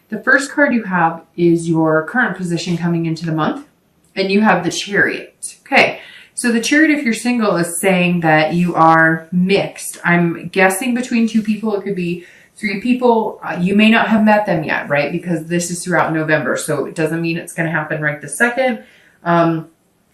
The first card you have is your current position coming into the month, and you have the Chariot. Okay, so the Chariot, if you're single, is saying that you are mixed. I'm guessing between two people. It could be three people. You may not have met them yet, right? Because this is throughout November, so it doesn't mean it's going to happen right this second.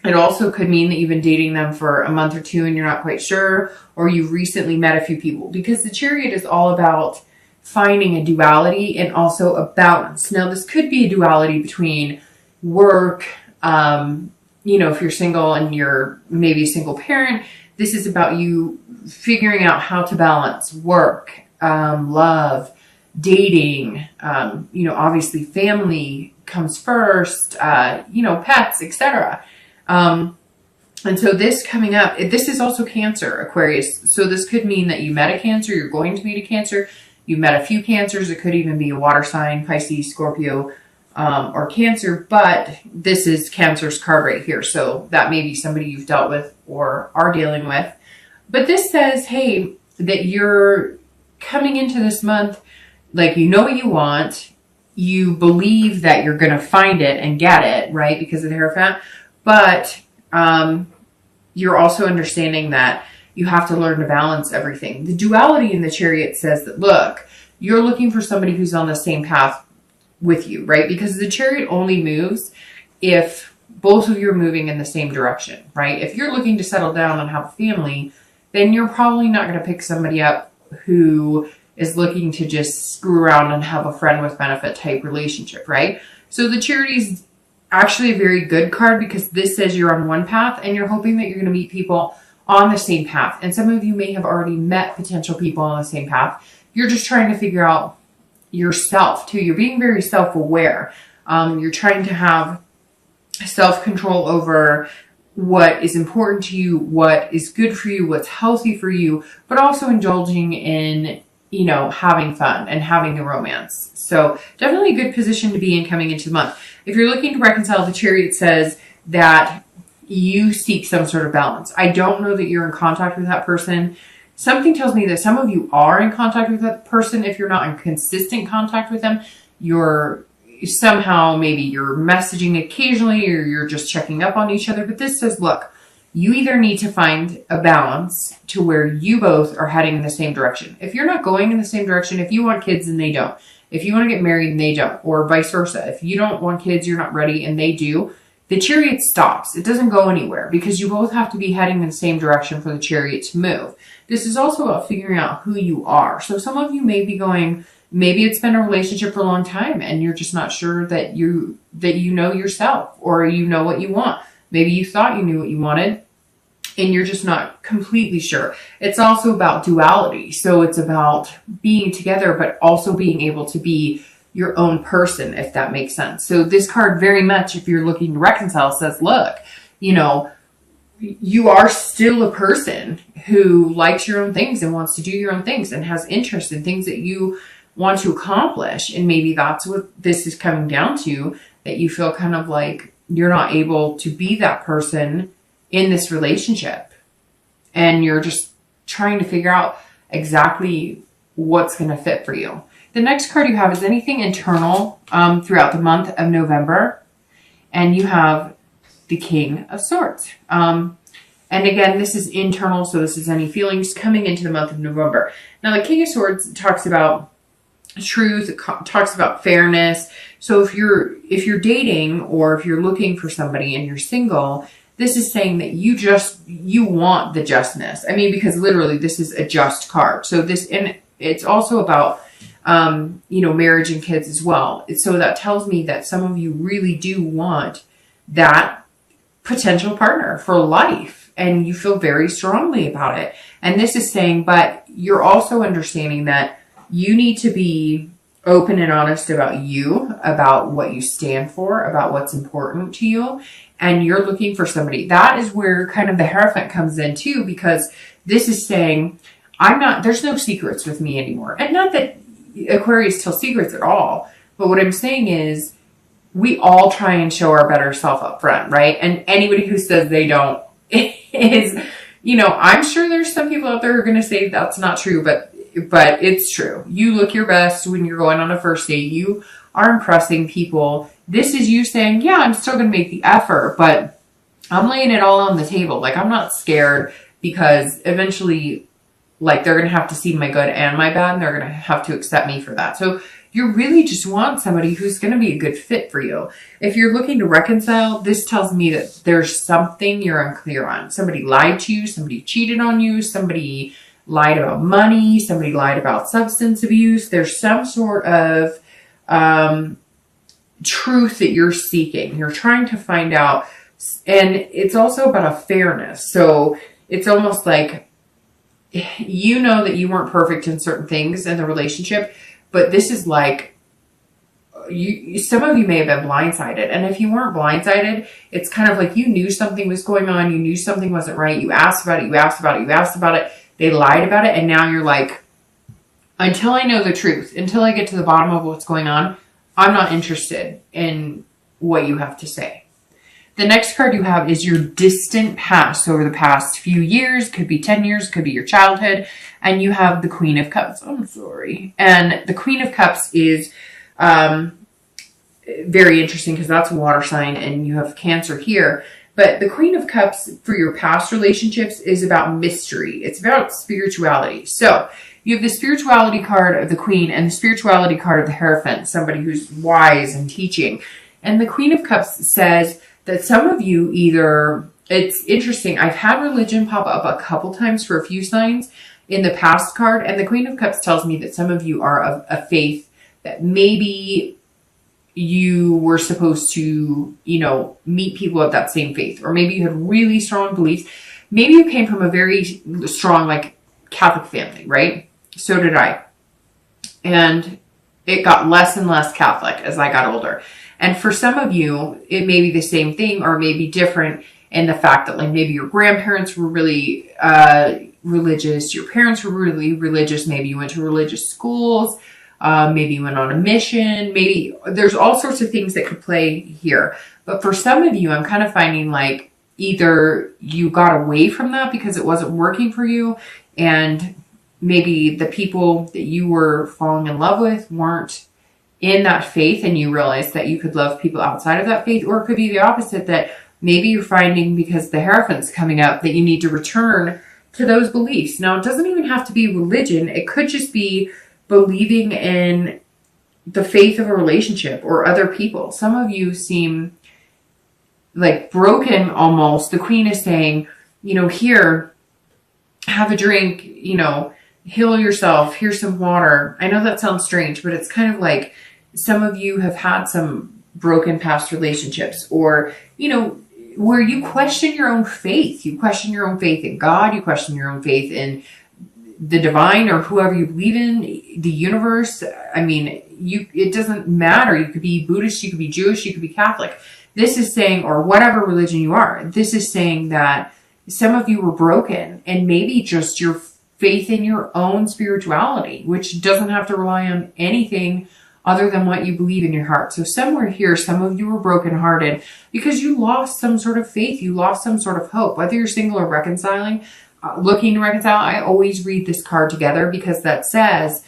It also could mean that you've been dating them for a month or two and you're not quite sure, or you've recently met a few people, because the Chariot is all about finding a duality and also a balance. Now, this could be a duality between work, you know, if you're single and you're maybe a single parent, this is about you figuring out how to balance work, love, dating, you know, obviously family comes first, you know, pets, etc. And so this coming up, this is also Cancer, Aquarius. So this could mean that you met a Cancer, you're going to meet a Cancer, you met a few Cancers. It could even be a water sign, Pisces, Scorpio, or Cancer, but this is Cancer's card right here. So that may be somebody you've dealt with or are dealing with. But this says, hey, that you're coming into this month, like, you know what you want, you believe that you're going to find it and get it, right, because of the Hierophant. But you're also understanding that you have to learn to balance everything. The duality in the Chariot says that, look, you're looking for somebody who's on the same path with you, right? Because the Chariot only moves if both of you are moving in the same direction, right? If you're looking to settle down and have a family, then you're probably not going to pick somebody up who is looking to just screw around and have a friend with benefit type relationship, right? So the Chariot is actually a very good card, because this says you're on one path and you're hoping that you're going to meet people on the same path. And some of you may have already met potential people on the same path. You're just trying to figure out yourself too. You're being very self-aware. You're trying to have self-control over what is important to you, what is good for you, what's healthy for you, but also indulging in, you know, having fun and having a romance. So definitely a good position to be in coming into the month. If you're looking to reconcile, the Chariot says that you seek some sort of balance. I don't know that you're in contact with that person. Something tells me that some of you are in contact with that person. If you're not in consistent contact with them, you're somehow, maybe you're messaging occasionally or you're just checking up on each other. But this says, look, you either need to find a balance to where you both are heading in the same direction. If you're not going in the same direction, if you want kids and they don't, if you want to get married and they don't, or vice versa, if you don't want kids, you're not ready and they do, the Chariot stops. It doesn't go anywhere, because you both have to be heading in the same direction for the Chariot to move. This is also about figuring out who you are. So some of you may be going, maybe it's been a relationship for a long time and you're just not sure that you know yourself, or you know what you want. Maybe you thought you knew what you wanted and you're just not completely sure. It's also about duality. So it's about being together, but also being able to be your own person, if that makes sense. So this card very much, if you're looking to reconcile, says, look, you know, you are still a person who likes your own things and wants to do your own things and has interest in things that you want to accomplish. And maybe that's what this is coming down to, that you feel kind of like you're not able to be that person in this relationship. And you're just trying to figure out exactly what's going to fit for you. The next card you have is anything internal throughout the month of November. And you have the King of Swords. And again, this is internal, so this is any feelings coming into the month of November. Now, the King of Swords talks about truth, it talks about fairness. So if you're dating, or if you're looking for somebody and you're single, this is saying that you want the justness. I mean, because literally this is a just card. So this, and it's also about, you know, marriage and kids as well. So that tells me that some of you really do want that potential partner for life, and you feel very strongly about it. And this is saying, but you're also understanding that you need to be open and honest about you, about what you stand for, about what's important to you. And you're looking for somebody. That is where kind of the Hierophant comes in too, because this is saying, there's no secrets with me anymore. And not that Aquarius tells secrets at all, but what I'm saying is we all try and show our better self up front, right? And anybody who says they don't is, you know, I'm sure there's some people out there who are going to say that's not true, but but it's true. You look your best when you're going on a first date. You are impressing people. This is you saying, yeah, I'm still going to make the effort, but I'm laying it all on the table. Like, I'm not scared, because eventually, like, they're going to have to see my good and my bad, and they're going to have to accept me for that. So you really just want somebody who's going to be a good fit for you. If you're looking to reconcile, this tells me that there's something you're unclear on. Somebody lied to you, somebody cheated on you, somebody lied about money, somebody lied about substance abuse. There's some sort of truth that you're seeking. You're trying to find out, and it's also about a fairness. So it's almost like, you know that you weren't perfect in certain things in the relationship, but this is like, some of you may have been blindsided. And if you weren't blindsided, it's kind of like you knew something was going on. You knew something wasn't right. You asked about it. You asked about it. You asked about it. They lied about it. And now you're like, until I know the truth, until I get to the bottom of what's going on, I'm not interested in what you have to say. The next card you have is your distant past, over the past few years. Could be 10 years, could be your childhood. And you have the Queen of Cups. I'm sorry. And the Queen of Cups is very interesting, because that's a water sign and you have Cancer here. But the Queen of Cups for your past relationships is about mystery. It's about spirituality. So you have the spirituality card of the Queen and the spirituality card of the Hierophant, somebody who's wise and teaching. And the Queen of Cups says that some of you either, it's interesting, I've had religion pop up a couple times for a few signs in the past card, and the Queen of Cups tells me that some of you are of a faith that maybe you were supposed to, you know, meet people of that same faith, or maybe you had really strong beliefs. Maybe you came from a very strong, like, Catholic family, right? So did I. And it got less and less Catholic as I got older. And for some of you, it may be the same thing, or maybe different in the fact that, like, maybe your grandparents were really religious, your parents were really religious, maybe you went to religious schools, maybe you went on a mission, maybe there's all sorts of things that could play here. But for some of you, I'm kind of finding like either you got away from that because it wasn't working for you, and maybe the people that you were falling in love with weren't in that faith, and you realized that you could love people outside of that faith. Or it could be the opposite, that maybe you're finding, because the Hierophant's coming up, that you need to return to those beliefs. Now, it doesn't even have to be religion. It could just be believing in the faith of a relationship or other people. Some of you seem like broken almost. The Queen is saying, you know, here, have a drink, you know, heal yourself. Here's some water. I know that sounds strange, but it's kind of like some of you have had some broken past relationships, or, you know, where you question your own faith. You question your own faith in God. You question your own faith in the divine, or whoever you believe in, the universe. I mean, it doesn't matter. You could be Buddhist, you could be Jewish, you could be Catholic. This is saying, or whatever religion you are, this is saying that some of you were broken, and maybe just your faith in your own spirituality, which doesn't have to rely on anything other than what you believe in your heart. So somewhere here, some of you were brokenhearted because you lost some sort of faith. You lost some sort of hope, whether you're single or reconciling, looking to reconcile. I always read this card together because that says,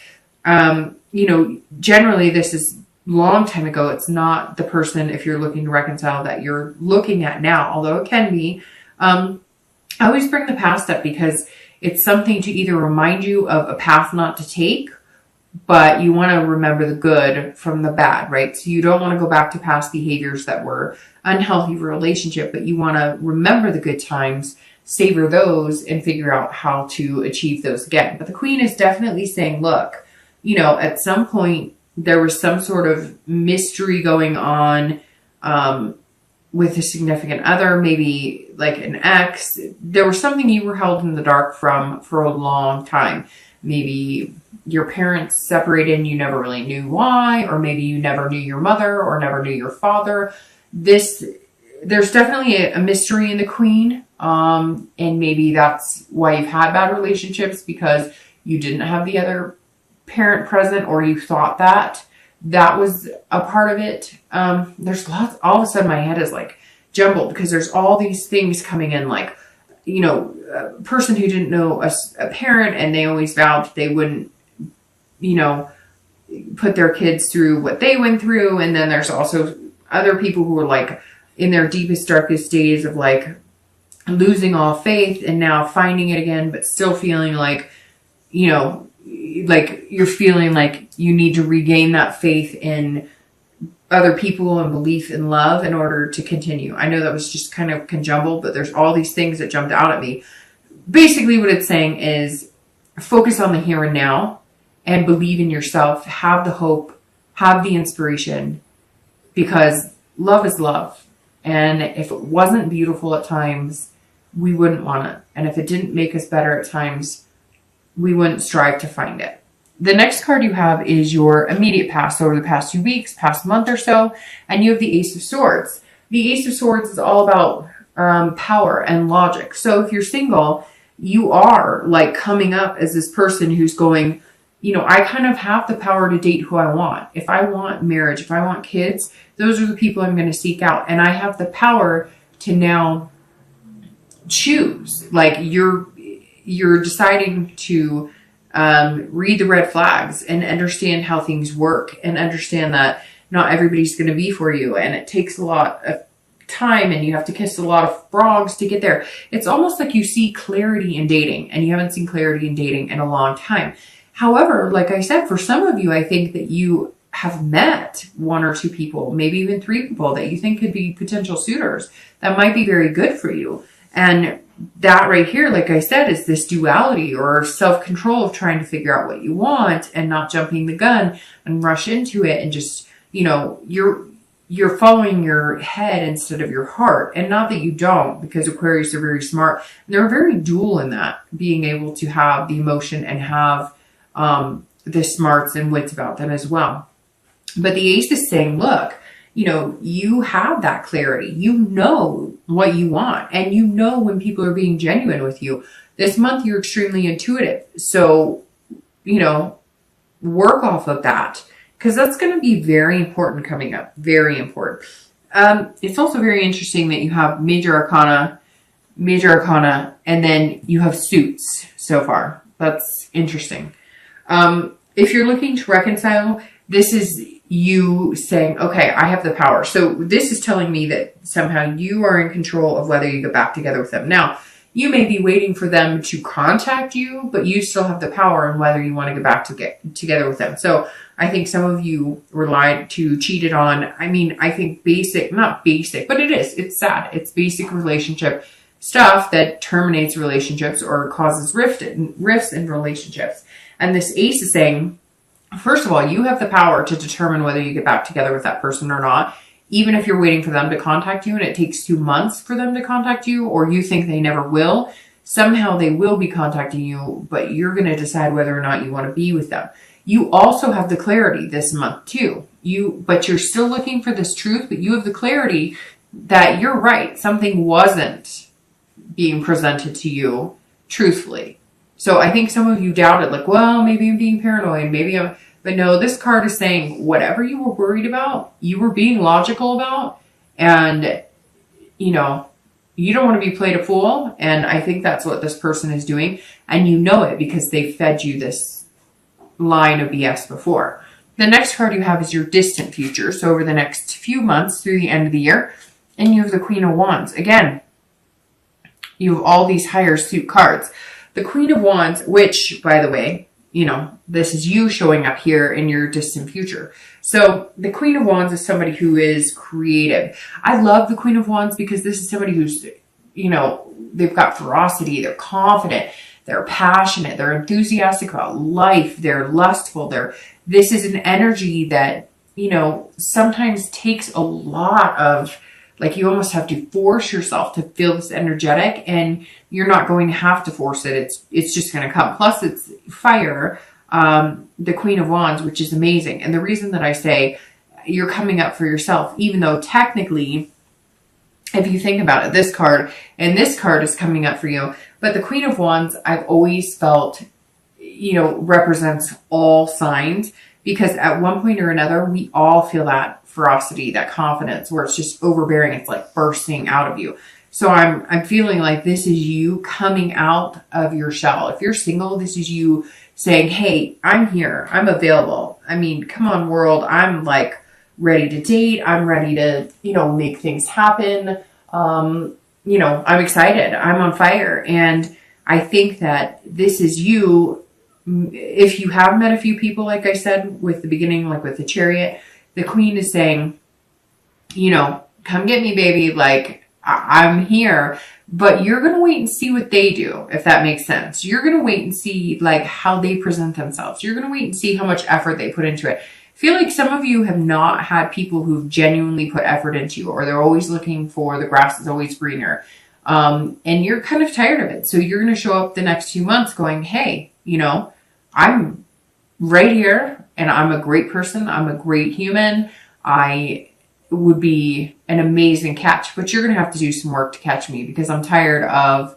you know, generally this is long time ago. It's not the person, if you're looking to reconcile, that you're looking at now, although it can be. I always bring the past up because it's something to either remind you of a path not to take, but you want to remember the good from the bad, right? So you don't want to go back to past behaviors that were unhealthy for a relationship, but you want to remember the good times, savor those, and figure out how to achieve those again. But the Queen is definitely saying, look, you know, at some point there was some sort of mystery going on with a significant other, maybe like an ex. There was something you were held in the dark from for a long time. Maybe your parents separated and you never really knew why, or maybe you never knew your mother or never knew your father. There's definitely a mystery in the Queen. And maybe that's why you've had bad relationships, because you didn't have the other parent present, or you thought that was a part of it. There's lots, all of a sudden my head is like jumbled because there's all these things coming in, like, you know, a person who didn't know a parent, and they always vowed they wouldn't you know, put their kids through what they went through. And then there's also other people who are like in their deepest, darkest days of like losing all faith and now finding it again, but still feeling like, you know, like you're feeling like you need to regain that faith in other people and belief in love in order to continue. I know that was just kind of conjumbled, but there's all these things that jumped out at me. Basically what it's saying is focus on the here and now and believe in yourself, have the hope, have the inspiration, because love is love. And if it wasn't beautiful at times, we wouldn't want it. And if it didn't make us better at times, we wouldn't strive to find it. The next card you have is your immediate past, over the past few weeks, past month or so, and you have the Ace of Swords. The Ace of Swords is all about power and logic. So if you're single, you are like coming up as this person who's going, you know, I kind of have the power to date who I want. If I want marriage, if I want kids, those are the people I'm going to seek out. And I have the power to now choose. Like you're deciding to read the red flags and understand how things work and understand that not everybody's going to be for you. And it takes a lot of time and you have to kiss a lot of frogs to get there. It's almost like you see clarity in dating and you haven't seen clarity in dating in a long time. However, like I said, for some of you, I think that you have met one or two people, maybe even three people that you think could be potential suitors that might be very good for you. And that right here, like I said, is this duality or self-control of trying to figure out what you want and not jumping the gun and rush into it and just, you know, you're following your head instead of your heart. And not that you don't, because Aquarius are very smart. They're very dual in that, being able to have the emotion and have the smarts and wits about them as well. But the Ace is saying, look, you know, you have that clarity. You know what you want. And you know when people are being genuine with you. This month, you're extremely intuitive. So, you know, work off of that. Because that's going to be very important coming up. Very important. It's also very interesting that you have major arcana, and then you have suits so far. That's interesting. If you're looking to reconcile, this is you saying, okay, I have the power. So this is telling me that somehow you are in control of whether you get back together with them. Now, you may be waiting for them to contact you, but you still have the power in whether you want to get together with them. So I think some of you were lied to, cheated on. I mean, I think not basic, but it is. It's sad. It's basic relationship stuff that terminates relationships or causes rifts in relationships. And this Ace is saying, first of all, you have the power to determine whether you get back together with that person or not. Even if you're waiting for them to contact you and it takes 2 months for them to contact you, or you think they never will, somehow they will be contacting you, but you're going to decide whether or not you want to be with them. You also have the clarity this month too. But you're still looking for this truth, but you have the clarity that you're right. Something wasn't being presented to you truthfully. So I think some of you doubted, like, well, maybe I'm being paranoid. But no, this card is saying whatever you were worried about, you were being logical about, and, you know, you don't want to be played a fool. And I think that's what this person is doing. And you know it because they fed you this line of BS before. The next card you have is your distant future. So over the next few months through the end of the year, and you have the Queen of Wands. Again, you have all these higher suit cards. The Queen of Wands, which, by the way, you know, this is you showing up here in your distant future. So the Queen of Wands is somebody who is creative. I love the Queen of Wands because this is somebody who's, you know, they've got ferocity, they're confident, they're passionate, they're enthusiastic about life, they're lustful, this is an energy that, you know, sometimes takes a lot of, like, you almost have to force yourself to feel this energetic, and you're not going to have to force it. It's just going to come. Plus, it's fire, the Queen of Wands, which is amazing. And the reason that I say you're coming up for yourself, even though technically, if you think about it, this card is coming up for you. But the Queen of Wands, I've always felt, you know, represents all signs, because at one point or another, we all feel that ferocity, that confidence, where it's just overbearing. It's like bursting out of you. So I'm feeling like this is you coming out of your shell. If you're single, this is you saying, hey, I'm here. I'm available. I mean, come on, world. I'm like ready to date. I'm ready to, make things happen. I'm excited. I'm on fire. And I think that this is you. If you have met a few people, like I said, with the beginning, like with the Chariot, the Queen is saying, come get me, baby. Like, I'm here. But you're going to wait and see what they do, if that makes sense. You're going to wait and see, like, how they present themselves. You're going to wait and see how much effort they put into it. I feel like some of you have not had people who've genuinely put effort into you, or they're always looking for the grass is always greener. And you're kind of tired of it. So you're going to show up the next few months going, hey, I'm right here and I'm a great person. I'm a great human. I would be an amazing catch, but you're going to have to do some work to catch me, because I'm tired of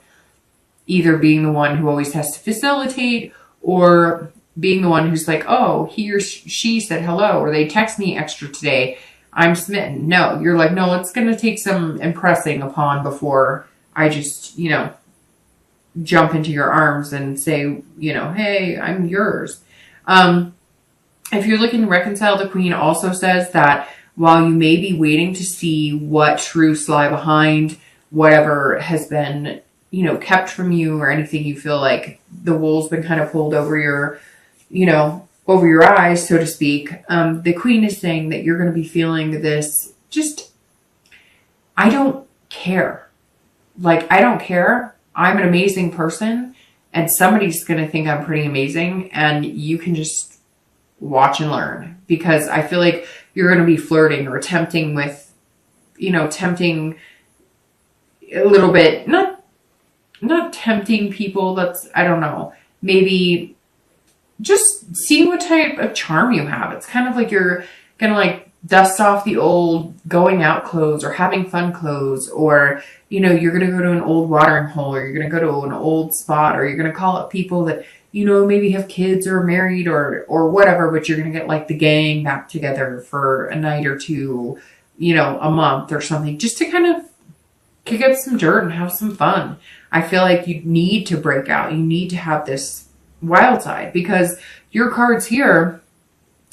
either being the one who always has to facilitate, or being the one who's like, oh, he or she said hello, or they text me extra today, I'm smitten. No, you're like, no, it's going to take some impressing upon before I just, jump into your arms and say, hey, I'm yours. If you're looking to reconcile, the Queen also says that while you may be waiting to see what truths lie behind whatever has been, kept from you, or anything you feel like the wool's been kind of pulled over your, over your eyes, so to speak, the Queen is saying that you're going to be feeling this, just, I don't care. Like, I don't care. I'm an amazing person, and somebody's going to think I'm pretty amazing, and you can just watch and learn, because I feel like you're going to be flirting or tempting with, tempting a little bit, not tempting people. That's, I don't know, maybe just seeing what type of charm you have. It's kind of like you're going to like dust off the old going out clothes or having fun clothes, or, you're going to go to an old watering hole, or you're going to go to an old spot, or you're going to call up people that, maybe have kids or married or whatever, but you're going to get like the gang back together for a night or two, a month or something, just to kind of kick up some dirt and have some fun. I feel like you need to break out. You need to have this wild side, because your cards here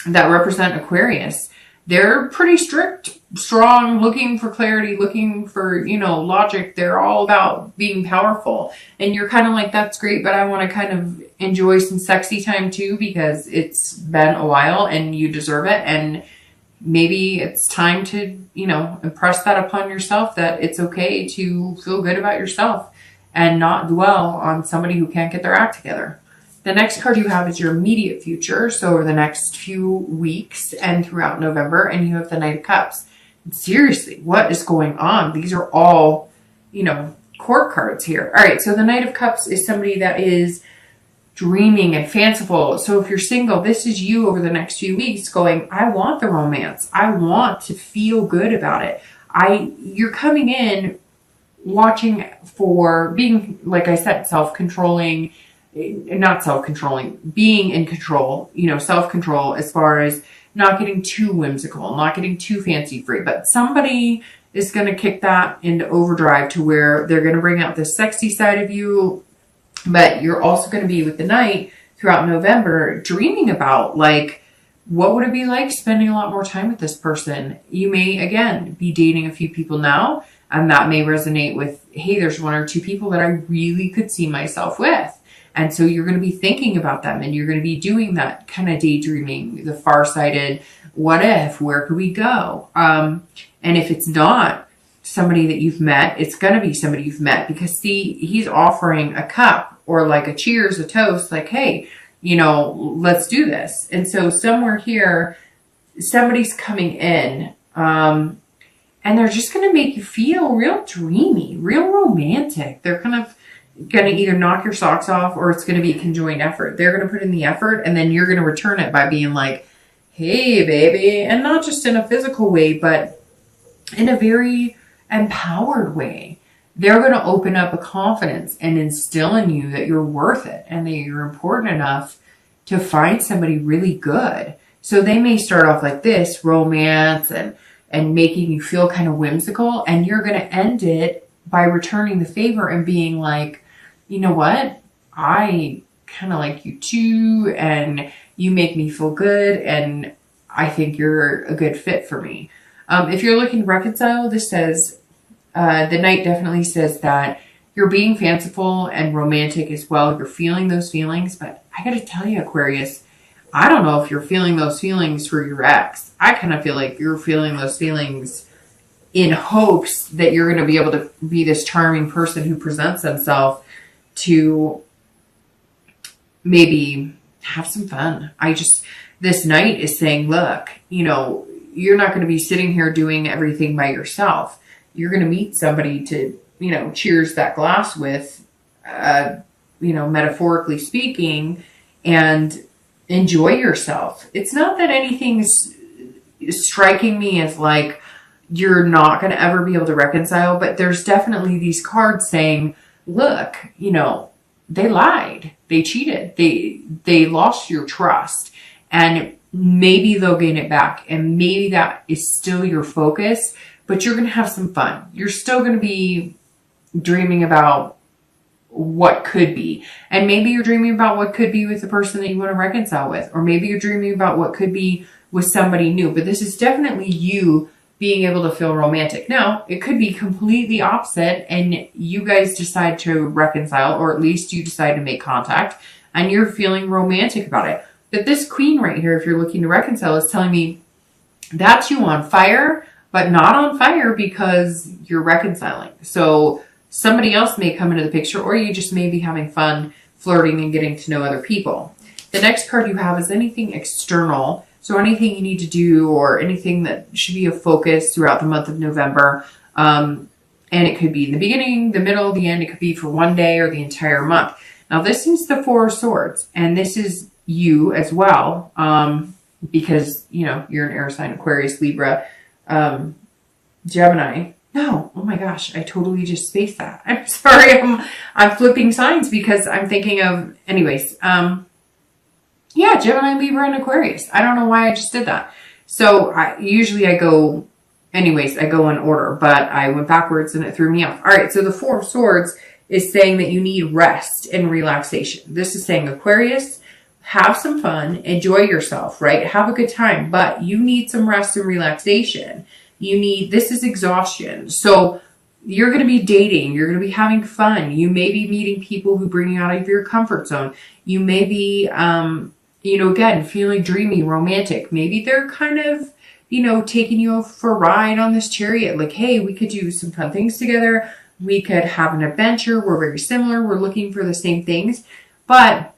that represent Aquarius, they're pretty strict, strong, looking for clarity, looking for, logic. They're all about being powerful. And you're kind of like, that's great, but I want to kind of enjoy some sexy time too, because it's been a while and you deserve it. And maybe it's time to, impress that upon yourself, that it's okay to feel good about yourself and not dwell on somebody who can't get their act together. The next card you have is your immediate future. So over the next few weeks and throughout November, and you have the Knight of Cups. Seriously, what is going on? These are all, court cards here. All right. So the Knight of Cups is somebody that is dreaming and fanciful. So if you're single, this is you over the next few weeks going, I want the romance. I want to feel good about it. You're coming in watching for being, like I said, self-controlling, not self-controlling, being in control, self-control as far as not getting too whimsical, not getting too fancy free, but somebody is going to kick that into overdrive to where they're going to bring out the sexy side of you, but you're also going to be with the Knight throughout November dreaming about, like, what would it be like spending a lot more time with this person? You may, again, be dating a few people now, and that may resonate with, hey, there's one or two people that I really could see myself with. And so you're going to be thinking about them, and you're going to be doing that kind of daydreaming, the far-sighted, what if, where could we go? And if it's not somebody that you've met, it's going to be somebody you've met, because see, he's offering a cup or like a cheers, a toast, like, hey, let's do this. And so somewhere here, somebody's coming in, and they're just going to make you feel real dreamy, real romantic. They're kind of going to either knock your socks off, or it's going to be a conjoined effort. They're going to put in the effort, and then you're going to return it by being like, hey, baby. And not just in a physical way, but in a very empowered way. They're going to open up a confidence and instill in you that you're worth it and that you're important enough to find somebody really good. So they may start off like this, romance and making you feel kind of whimsical, and you're going to end it by returning the favor and being like, you know what? I kind of like you too, and you make me feel good, and I think you're a good fit for me. If you're looking to reconcile, this says, the Knight definitely says that you're being fanciful and romantic as well. You're feeling those feelings, but I gotta tell you, Aquarius, I don't know if you're feeling those feelings for your ex. I kind of feel like you're feeling those feelings in hopes that you're going to be able to be this charming person who presents himself to maybe have some fun. This Knight is saying, look, you're not going to be sitting here doing everything by yourself. You're going to meet somebody to, cheers that glass with, metaphorically speaking, and enjoy yourself. It's not that anything's striking me as like you're not going to ever be able to reconcile, but there's definitely these cards saying, look, they lied, they cheated, they lost your trust, and maybe they'll gain it back, and maybe that is still your focus, but you're going to have some fun. You're still going to be dreaming about what could be. And maybe you're dreaming about what could be with the person that you want to reconcile with. Or maybe you're dreaming about what could be with somebody new. But this is definitely you being able to feel romantic. Now, it could be completely opposite and you guys decide to reconcile, or at least you decide to make contact and you're feeling romantic about it. But this Queen right here, if you're looking to reconcile, is telling me that's you on fire, but not on fire because you're reconciling. So somebody else may come into the picture, or you just may be having fun flirting and getting to know other people. The next card you have is anything external. So anything you need to do or anything that should be a focus throughout the month of November. And it could be in the beginning, the middle, the end. It could be for one day or the entire month. Now this is the Four of Swords, and this is you as well. Because, you're an air sign, Aquarius, Libra, Gemini. No, oh my gosh, I totally just spaced that. I'm sorry, I'm flipping signs because I'm thinking of, anyways, yeah, Gemini, Libra, and Aquarius. I don't know why I just did that. So usually I go in order, but I went backwards and it threw me off. All right, so the Four of Swords is saying that you need rest and relaxation. This is saying, Aquarius, have some fun, enjoy yourself, right? Have a good time, but you need some rest and relaxation. This is exhaustion. So you're going to be dating. You're going to be having fun. You may be meeting people who bring you out of your comfort zone. You may be, again, feeling dreamy, romantic. Maybe they're kind of, taking you for a ride on this chariot. Like, hey, we could do some fun things together. We could have an adventure. We're very similar. We're looking for the same things. But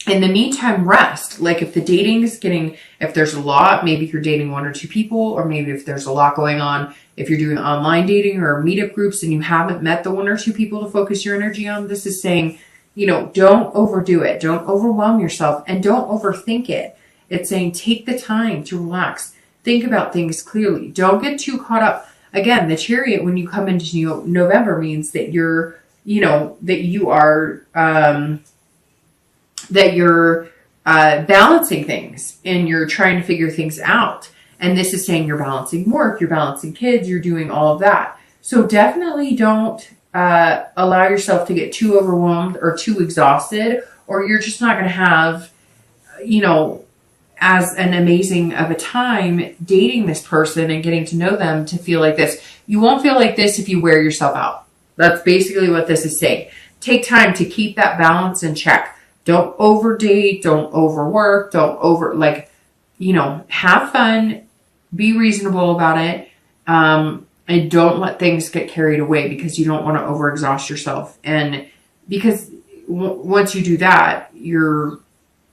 in the meantime, rest. Like if the dating's if there's a lot, maybe you're dating one or two people, or maybe if there's a lot going on, if you're doing online dating or meetup groups and you haven't met the one or two people to focus your energy on, this is saying, don't overdo it. Don't overwhelm yourself and don't overthink it. It's saying, take the time to relax. Think about things clearly. Don't get too caught up. Again, the Chariot, when you come into November, means that you're balancing things and you're trying to figure things out. And this is saying you're balancing work, you're balancing kids, you're doing all of that. So definitely don't allow yourself to get too overwhelmed or too exhausted, or you're just not going to have, as an amazing of a time dating this person and getting to know them to feel like this. You won't feel like this if you wear yourself out. That's basically what this is saying. Take time to keep that balance in check. Don't overdate, don't overwork, have fun, be reasonable about it, and don't let things get carried away because you don't want to overexhaust yourself. And because once you do that, you're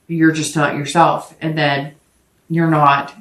just not yourself, and then you're not